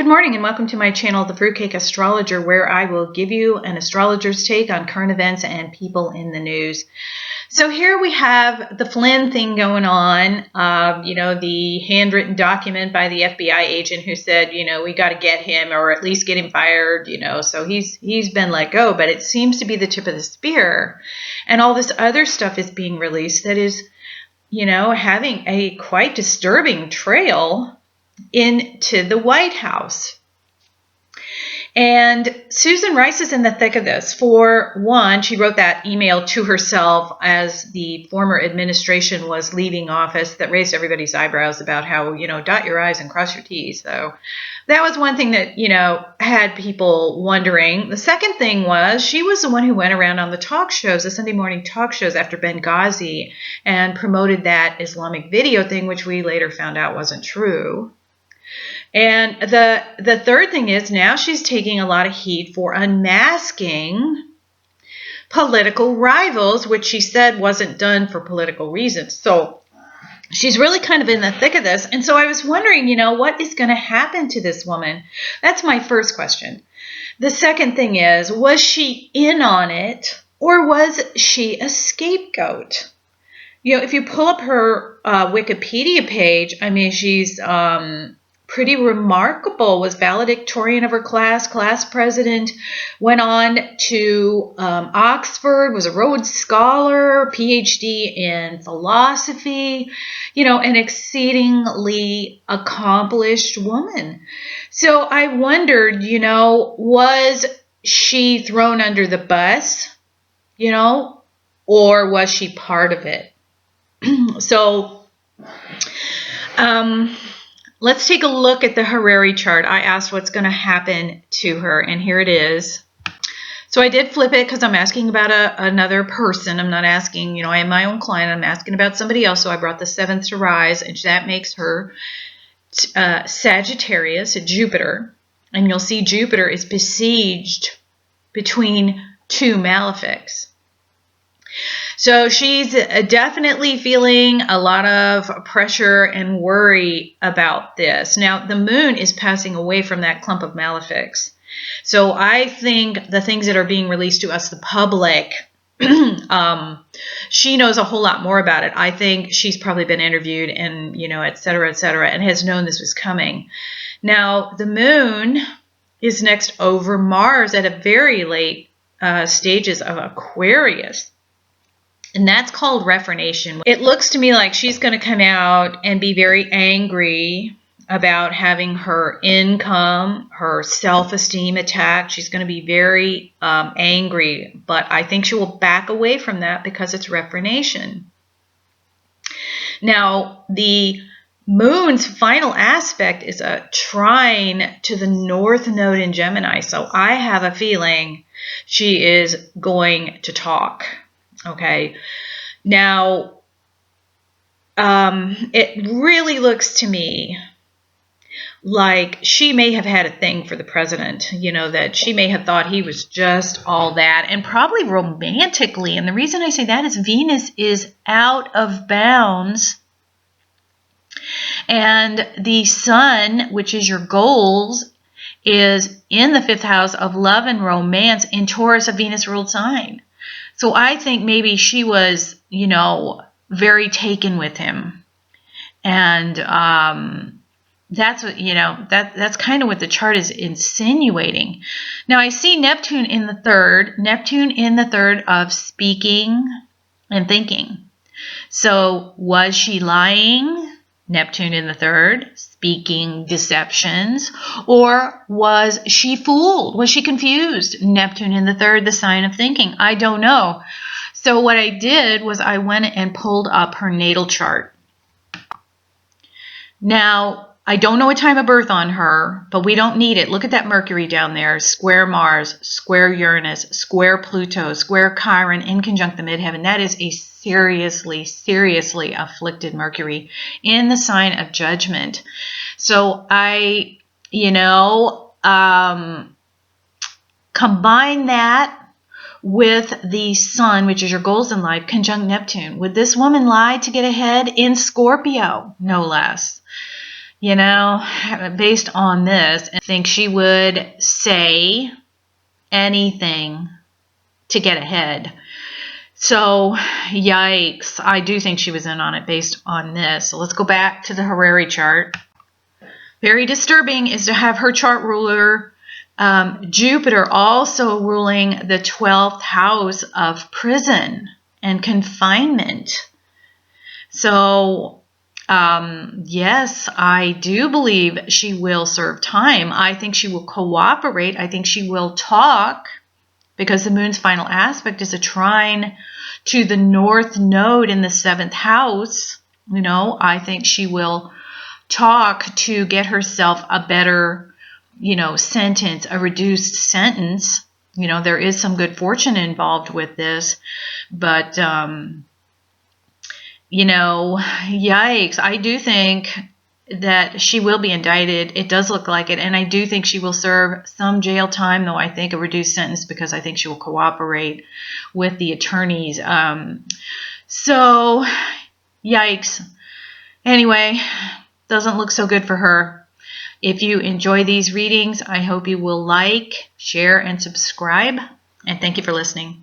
Good morning and welcome to my channel, The Fruitcake Astrologer, where I will give you an astrologer's take on current events and people in the news. So here we have the Flynn thing going on, the handwritten document by the FBI agent who said, we got to get him or at least get him fired, so he's been let go, but it seems to be the tip of the spear. And all this other stuff is being released that is, having a quite disturbing trail into the White House. And Susan Rice is in the thick of this. For one, she wrote that email to herself as the former administration was leaving office that raised everybody's eyebrows about how, dot your I's and cross your T's. So that was one thing that, had people wondering. The second thing was she was the one who went around on the talk shows, the Sunday morning talk shows after Benghazi, and promoted that Islamic video thing, which we later found out wasn't true. And the third thing is now she's taking a lot of heat for unmasking political rivals, which she said wasn't done for political reasons. So she's really kind of in the thick of this. And so I was wondering, what is going to happen to this woman? That's my first question. The second thing is, was she in on it or was she a scapegoat? If you pull up her Wikipedia page, I mean, she's pretty remarkable, was valedictorian of her class president, went on to Oxford, was a Rhodes Scholar, PhD in philosophy, an exceedingly accomplished woman. So I wondered, was she thrown under the bus, or was she part of it? So, let's take a look at the Harare Chart. I asked what's going to happen to her, and here it is. So I did flip it because I'm asking about another person. I'm not asking, I am my own client. I'm asking about somebody else. So I brought the 7th to rise, and that makes her Sagittarius, Jupiter. And you'll see Jupiter is besieged between two malefics. So she's definitely feeling a lot of pressure and worry about this. Now, the moon is passing away from that clump of malefics. So I think the things that are being released to us, the public, she knows a whole lot more about it. I think she's probably been interviewed and, et cetera, and has known this was coming. Now, the moon is next over Mars at a very late stages of Aquarius. And that's called reformation. It looks to me like she's going to come out and be very angry about having her income, her self-esteem attacked. She's going to be very angry, but I think she will back away from that because it's reformation. Now, the moon's final aspect is a trine to the north node in Gemini. So I have a feeling she is going to talk. Okay, now it really looks to me like she may have had a thing for the president, that she may have thought he was just all that, and probably romantically. And the reason I say that is Venus is out of bounds. And the sun, which is your goals, is in the 5th house of love and romance in Taurus, a Venus-ruled sign. So I think maybe she was, very taken with him. And that's what, that's kind of what the chart is insinuating. Now I see Neptune in the 3rd of speaking and thinking. So was she lying? Neptune in the 3rd, speaking deceptions, or was she fooled? Was she confused? Neptune in the 3rd, the sign of thinking. I don't know. So what I did was I went and pulled up her natal chart. Now, I don't know a time of birth on her, but we don't need it. Look at that Mercury down there, square Mars, square Uranus, square Pluto, square Chiron, in conjunct the midheaven. That is a seriously afflicted Mercury in the sign of judgment. So I, combine that with the sun, which is your goals in life, conjunct Neptune. Would this woman lie to get ahead in Scorpio, no less? you know, based on this, I think she would say anything to get ahead. So, yikes. I do think she was in on it based on this. So let's go back to the Harare chart. Very disturbing is to have her chart ruler, Jupiter, also ruling the 12th house of prison and confinement. So, yes, I do believe she will serve time. I think she will cooperate. I think she will talk, because the moon's final aspect is a trine to the north node in the 7th house. You know, I think she will talk to get herself a better, you know, sentence, a reduced sentence. You know, there is some good fortune involved with this, but, you know, yikes. I do think that she will be indicted. It does look like it. And I do think she will serve some jail time, though I think a reduced sentence, because I think she will cooperate with the attorneys. So, yikes. Anyway, doesn't look so good for her. If you enjoy these readings, I hope you will like, share, and subscribe. And thank you for listening.